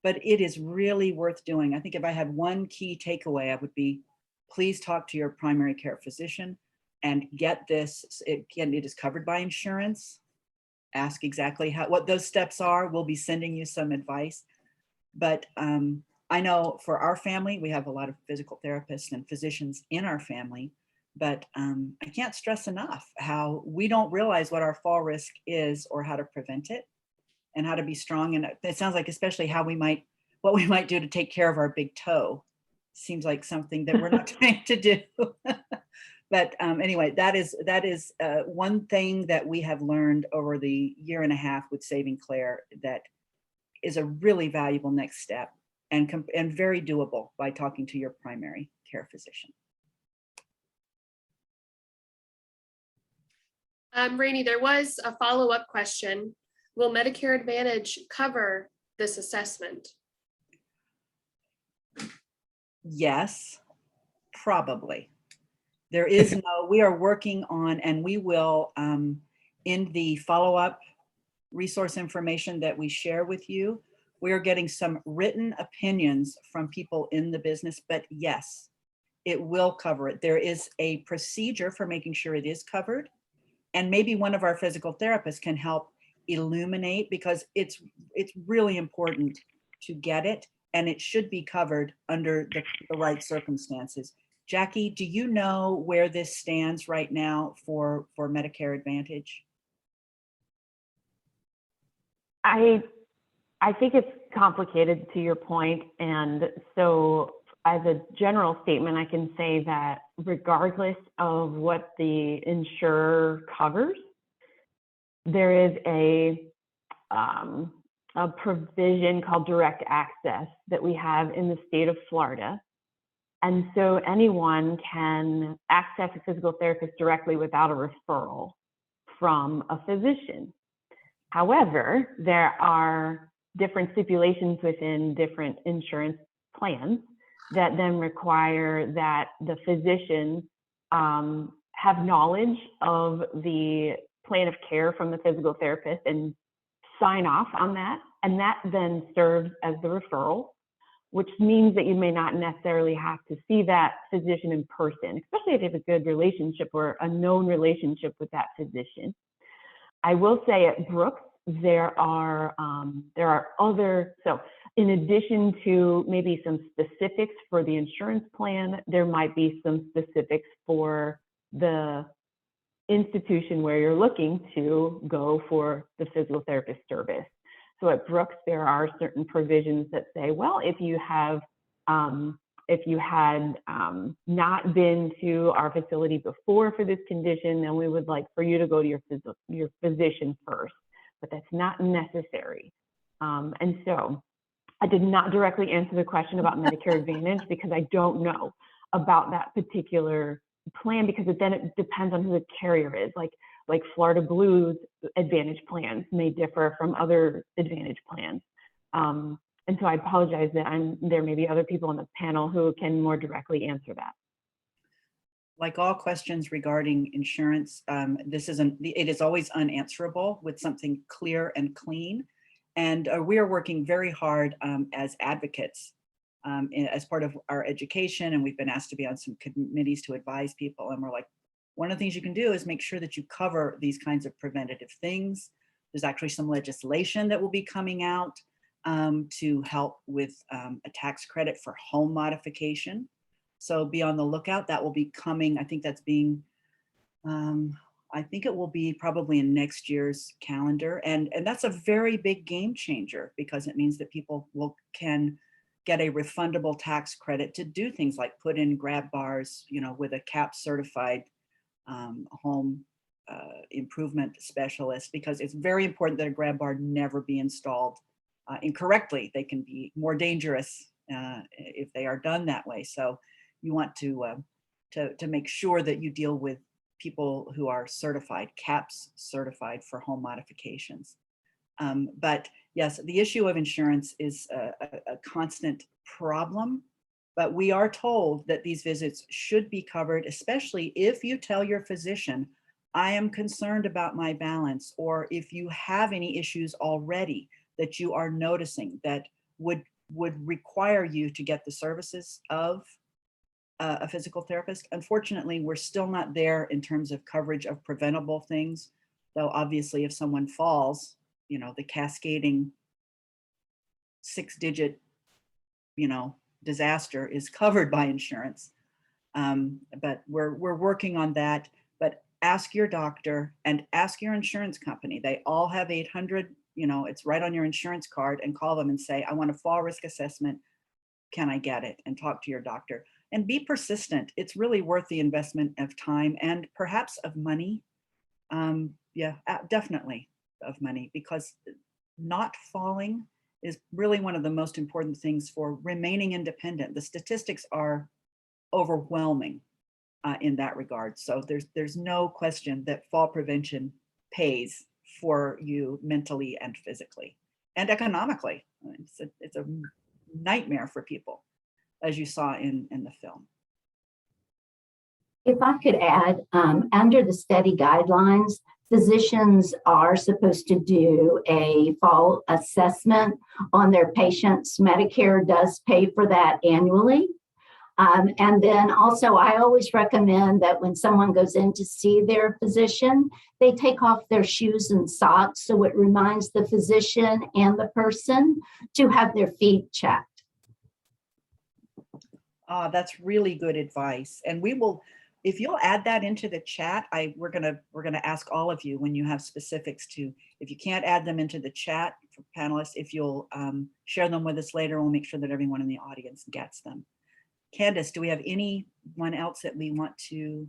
but it is really worth doing. I think if I had one key takeaway, I would be, please talk to your primary care physician and get this. It is covered by insurance. Ask exactly what those steps are. We'll be sending you some advice. But I know for our family, we have a lot of physical therapists and physicians in our family, but I can't stress enough how we don't realize what our fall risk is, or how to prevent it, and how to be strong. And it sounds like especially what we might do to take care of our big toe seems like something that we're not trying to do. But anyway, that is one thing that we have learned over the year and a half with Saving Claire that is a really valuable next step, and very doable by talking to your primary care physician. Rainie, there was a follow-up question. Will Medicare Advantage cover this assessment? Yes, probably. There is no, we are working on, and we will, in the follow-up resource information that we share with you, we are getting some written opinions from people in the business, but yes, it will cover it. There is a procedure for making sure it is covered. And maybe one of our physical therapists can help illuminate, because it's really important to get it, and it should be covered under the right circumstances. Jackie, do you know where this stands right now for Medicare Advantage? I think it's complicated, to your point. And so as a general statement, I can say that regardless of what the insurer covers, there is a provision called direct access that we have in the state of Florida And so anyone can access a physical therapist directly without a referral from a physician. However, there are different stipulations within different insurance plans that then require that the physician have knowledge of the plan of care from the physical therapist and sign off on that. And that then serves as the referral, which means that you may not necessarily have to see that physician in person, especially if you have a good relationship or a known relationship with that physician. I will say at Brooks, there are other, so in addition to maybe some specifics for the insurance plan, there might be some specifics for the institution where you're looking to go for the physical therapist service. So at Brooks, there are certain provisions that say, well, if you had not been to our facility before for this condition, then we would like for you to go to your physician first, but that's not necessary. And so I did not directly answer the question about Medicare Advantage because I don't know about that particular plan, because then it depends on who the carrier is. Like Florida Blues Advantage plans may differ from other Advantage plans. And so I apologize that there may be other people on the panel who can more directly answer that. Like all questions regarding insurance, it is always unanswerable with something clear and clean. And we are working very hard as advocates as part of our education, and we've been asked to be on some committees to advise people. And we're like, one of the things you can do is make sure that you cover these kinds of preventative things. There's actually some legislation that will be coming out to help with a tax credit for home modification. So be on the lookout. That will be coming. I think that's being, I think it will be probably in next year's calendar. And that's a very big game changer, because it means that people can get a refundable tax credit to do things like put in grab bars, with a CAP certified home improvement specialist, because it's very important that a grab bar never be installed incorrectly. They can be more dangerous if they are done that way. So you want to make sure that you deal with people who are certified, CAPS certified for home modifications. But yes, the issue of insurance is a constant problem, but we are told that these visits should be covered, especially if you tell your physician, I am concerned about my balance, or if you have any issues already that you are noticing that would require you to get the services of a physical therapist. Unfortunately, we're still not there in terms of coverage of preventable things, though obviously if someone falls, the cascading 6-digit, disaster is covered by insurance. But we're working on that. But ask your doctor and ask your insurance company. They all have 800, it's right on your insurance card, and call them and say, I want a fall risk assessment. Can I get it? And talk to your doctor and be persistent. It's really worth the investment of time and perhaps of money. Yeah, definitely of money, because not falling is really one of the most important things for remaining independent. The statistics are overwhelming in that regard. So there's no question that fall prevention pays for you mentally and physically and economically. It's a nightmare for people, as you saw in the film. If I could add, under the study guidelines, physicians are supposed to do a fall assessment on their patients. Medicare does pay for that annually. And then also, I always recommend that when someone goes in to see their physician, they take off their shoes and socks, so it reminds the physician and the person to have their feet checked. That's really good advice. And we will, if you'll add that into the chat, we're gonna ask all of you when you have specifics to, if you can't add them into the chat for panelists, if you'll share them with us later, we'll make sure that everyone in the audience gets them. Candace, do we have anyone else that we want to,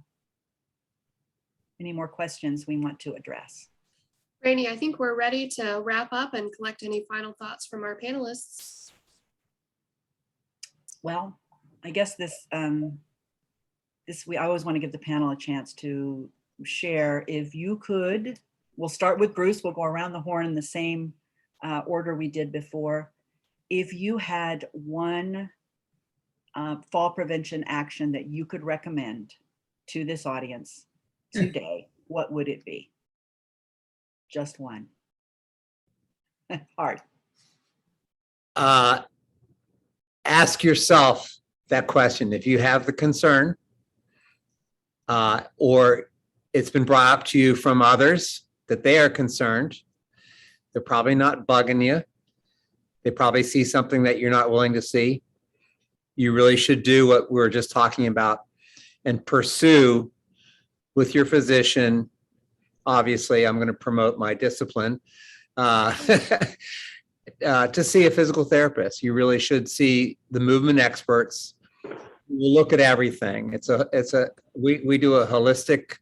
any more questions we want to address? Rainie, I think we're ready to wrap up and collect any final thoughts from our panelists. Well, I guess I always want to give the panel a chance to share. If you could, we'll start with Bruce. We'll go around the horn in the same order we did before. If you had one fall prevention action that you could recommend to this audience today, what would it be? Just one. Hard. Ask yourself that question. If you have the concern, or it's been brought up to you from others that they are concerned, they're probably not bugging you. They probably see something that you're not willing to see. You really should do what we were just talking about and pursue with your physician. Obviously, I'm going to promote my discipline to see a physical therapist. You really should see the movement experts. We look at everything. We do a holistic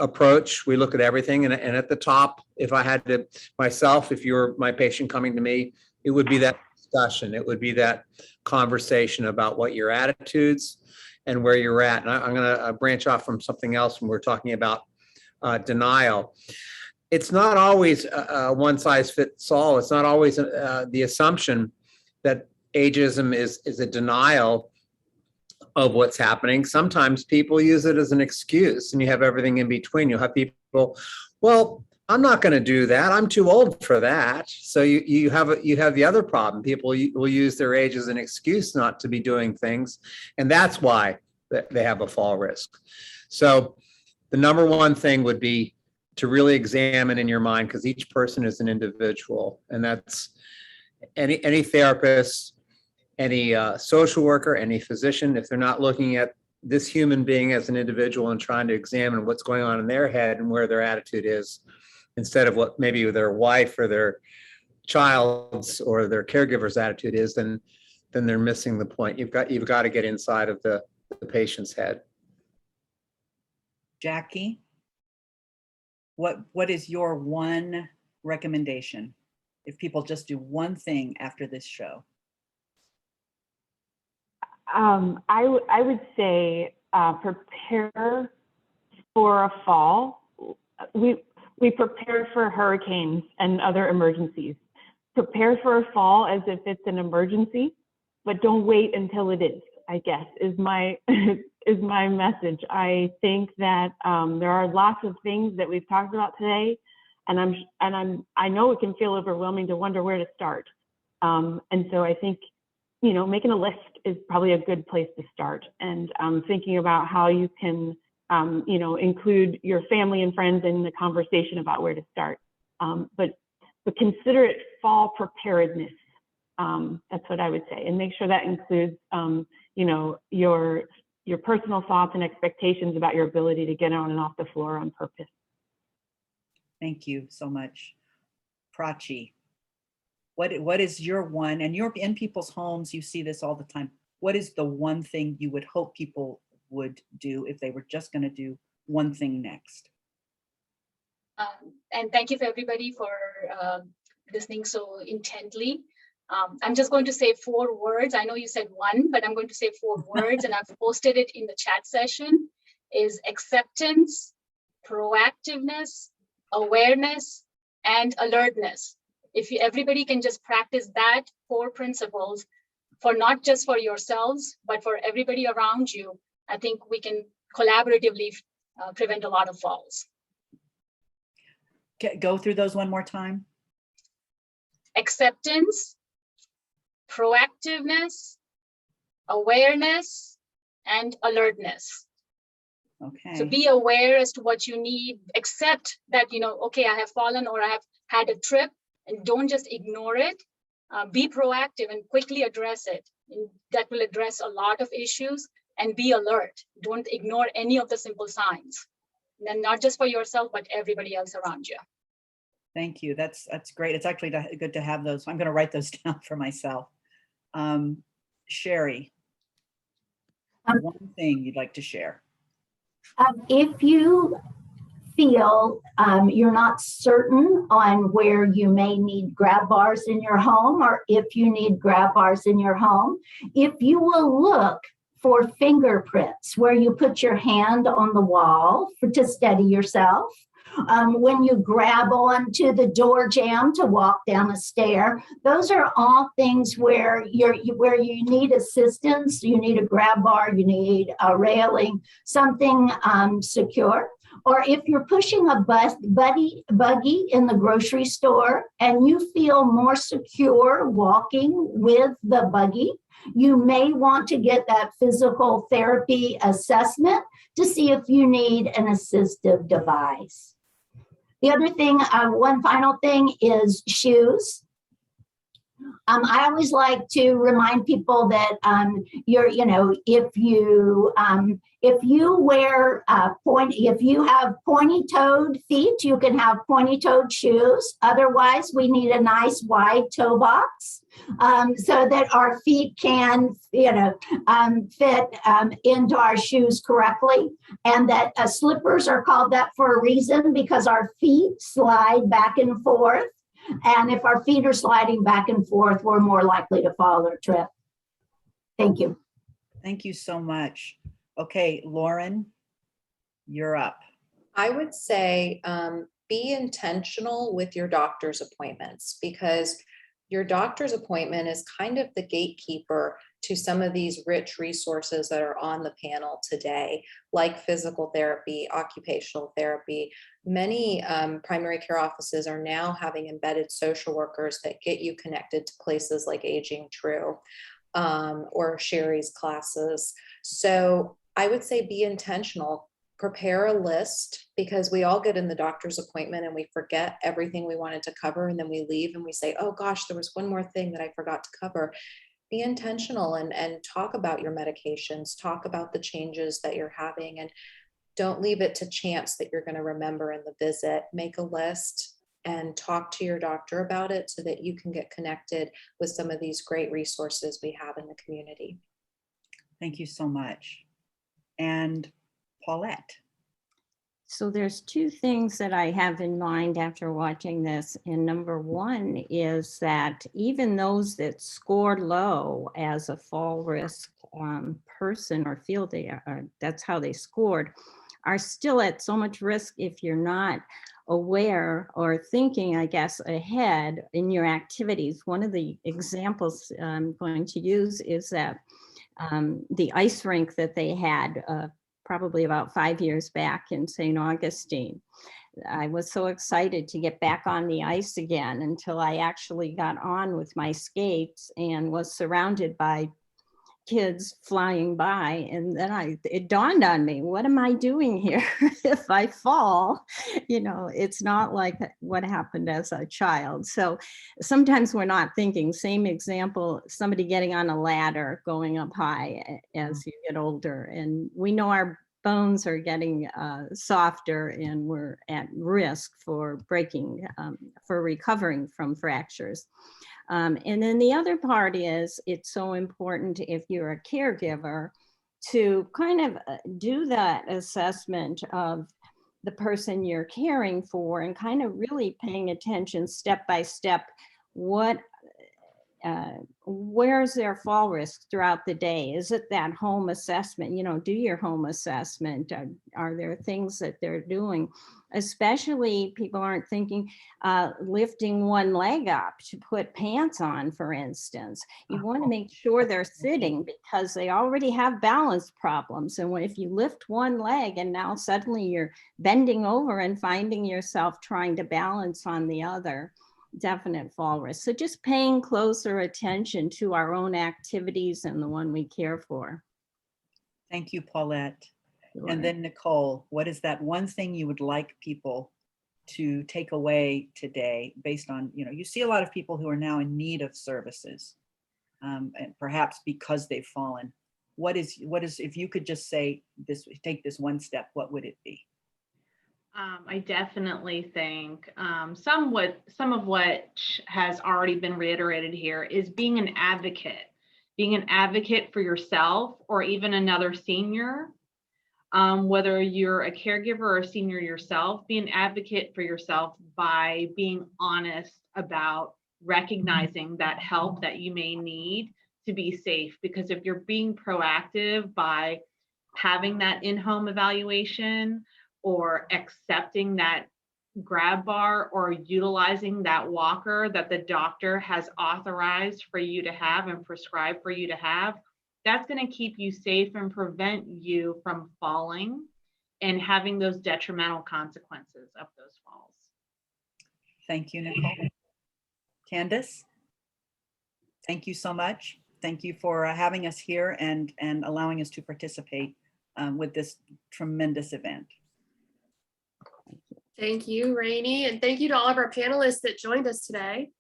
approach. We look at everything, and at the top, if I had to myself, if you're my patient coming to me, it would be that discussion. It would be that conversation about what your attitudes and where you're at. And I'm going to branch off from something else when we're talking about denial. It's not always one size fits all. It's not always the assumption that ageism is a denial of what's happening. Sometimes people use it as an excuse, and you have everything in between. You'll have people, well, I'm not going to do that. I'm too old for that. So you have the other problem. People will use their age as an excuse not to be doing things, and that's why they have a fall risk. So the number one thing would be to really examine in your mind, because each person is an individual, and that's any therapist, any social worker, any physician, if they're not looking at this human being as an individual and trying to examine what's going on in their head and where their attitude is, instead of what maybe their wife or their child's or their caregiver's attitude is, then they're missing the point. You've got to get inside of the patient's head. Jackie, what is your one recommendation if people just do one thing after this show? I would say prepare for a fall. We prepare for hurricanes and other emergencies. Prepare for a fall as if it's an emergency, but don't wait until it is, I guess, is my message. I think that there are lots of things that we've talked about today, and I know it can feel overwhelming to wonder where to start. And so I think, making a list is probably a good place to start, and thinking about how you can, include your family and friends in the conversation about where to start. But consider it fall preparedness. That's what I would say, and make sure that includes, your personal thoughts and expectations about your ability to get on and off the floor on purpose. Thank you so much. Prachi, what is your one, and you're in people's homes, you see this all the time. What is the one thing you would hope people would do if they were just going to do one thing next? And thank you for everybody for listening so intently. I'm just going to say 4 words. I know you said one, but I'm going to say 4 words, and I've posted it in the chat session. Is acceptance, proactiveness, awareness, and alertness. If everybody can just practice that 4 principles for not just for yourselves, but for everybody around you, I think we can collaboratively prevent a lot of falls. Go through those one more time. Acceptance, proactiveness, awareness, and alertness. Okay. So be aware as to what you need, accept that, okay, I have fallen or I have had a trip, and don't just ignore it. Be proactive and quickly address it. And that will address a lot of issues. And be alert. Don't ignore any of the simple signs. And not just for yourself, but everybody else around you. Thank you. That's great. It's actually good to have those. I'm going to write those down for myself. Sherry, one thing you'd like to share? If you feel you're not certain on where you may need grab bars in your home, or if you need grab bars in your home, if you will look for fingerprints where you put your hand on the wall to steady yourself. When you grab onto the door jamb to walk down a stair, those are all things where you need assistance. You need a grab bar, you need a railing, something secure. Or if you're pushing a buggy in the grocery store and you feel more secure walking with the buggy, you may want to get that physical therapy assessment to see if you need an assistive device. The other thing, one final thing is shoes. I always like to remind people that if you have pointy-toed feet, you can have pointy-toed shoes. Otherwise, we need a nice wide toe box so that our feet can, fit into our shoes correctly. And that slippers are called that for a reason, because our feet slide back and forth. And if our feet are sliding back and forth, we're more likely to fall or trip. Thank you. Thank you so much. Okay, Lauren, you're up. I would say be intentional with your doctor's appointments, because your doctor's appointment is kind of the gatekeeper to some of these rich resources that are on the panel today, like physical therapy, occupational therapy. Many primary care offices are now having embedded social workers that get you connected to places like Aging True or Sherry's classes. So I would say be intentional. Prepare a list, because we all get in the doctor's appointment and we forget everything we wanted to cover, and then we leave and we say, oh gosh, there was one more thing that I forgot to cover. Be intentional and talk about your medications, talk about the changes that you're having, and don't leave it to chance that you're going to remember in the visit. Make a list and talk to your doctor about it so that you can get connected with some of these great resources we have in the community. Thank you so much. And Paulette. So there's two things that I have in mind after watching this. And number one is that even those that scored low as a fall risk person, or feel they are, that's how they scored, are still at so much risk if you're not aware or thinking, I guess, ahead in your activities. One of the examples I'm going to use is that the ice rink that they had probably about 5 years back in St. Augustine. I was so excited to get back on the ice again until I actually got on with my skates and was surrounded by kids flying by. And then it dawned on me, what am I doing here? If I fall, it's not like what happened as a child. So sometimes we're not thinking. Same example, somebody getting on a ladder, going up high as you get older. And we know our bones are getting softer, and we're at risk for breaking, for recovering from fractures. And then the other part is, it's so important if you're a caregiver to kind of do that assessment of the person you're caring for, and kind of really paying attention step by step, where's their fall risk throughout the day? Is it that home assessment? Do your home assessment. Are there things that they're doing? Especially people aren't thinking lifting one leg up to put pants on, for instance. You want to make sure they're sitting, because they already have balance problems. And if you lift one leg and now suddenly you're bending over and finding yourself trying to balance on the other, definite fall risk. So just paying closer attention to our own activities and the one we care for. Thank you, Paulette. Sure. And then Nicole, what is that one thing you would like people to take away today, based on, you see a lot of people who are now in need of services, and perhaps because they've fallen. What is, if you could just say this, take this one step, what would it be? I definitely think some of what has already been reiterated here is being an advocate for yourself or even another senior. whether you're a caregiver or a senior yourself, be an advocate for yourself by being honest about recognizing that help that you may need to be safe. Because if you're being proactive by having that in-home evaluation or accepting that grab bar or utilizing that walker that the doctor has authorized for you to have and prescribed for you to have, that's going to keep you safe and prevent you from falling and having those detrimental consequences of those falls. Thank you, Nicole. Candace, thank you so much. Thank you for having us here and allowing us to participate with this tremendous event. Thank you, Rainie, and thank you to all of our panelists that joined us today.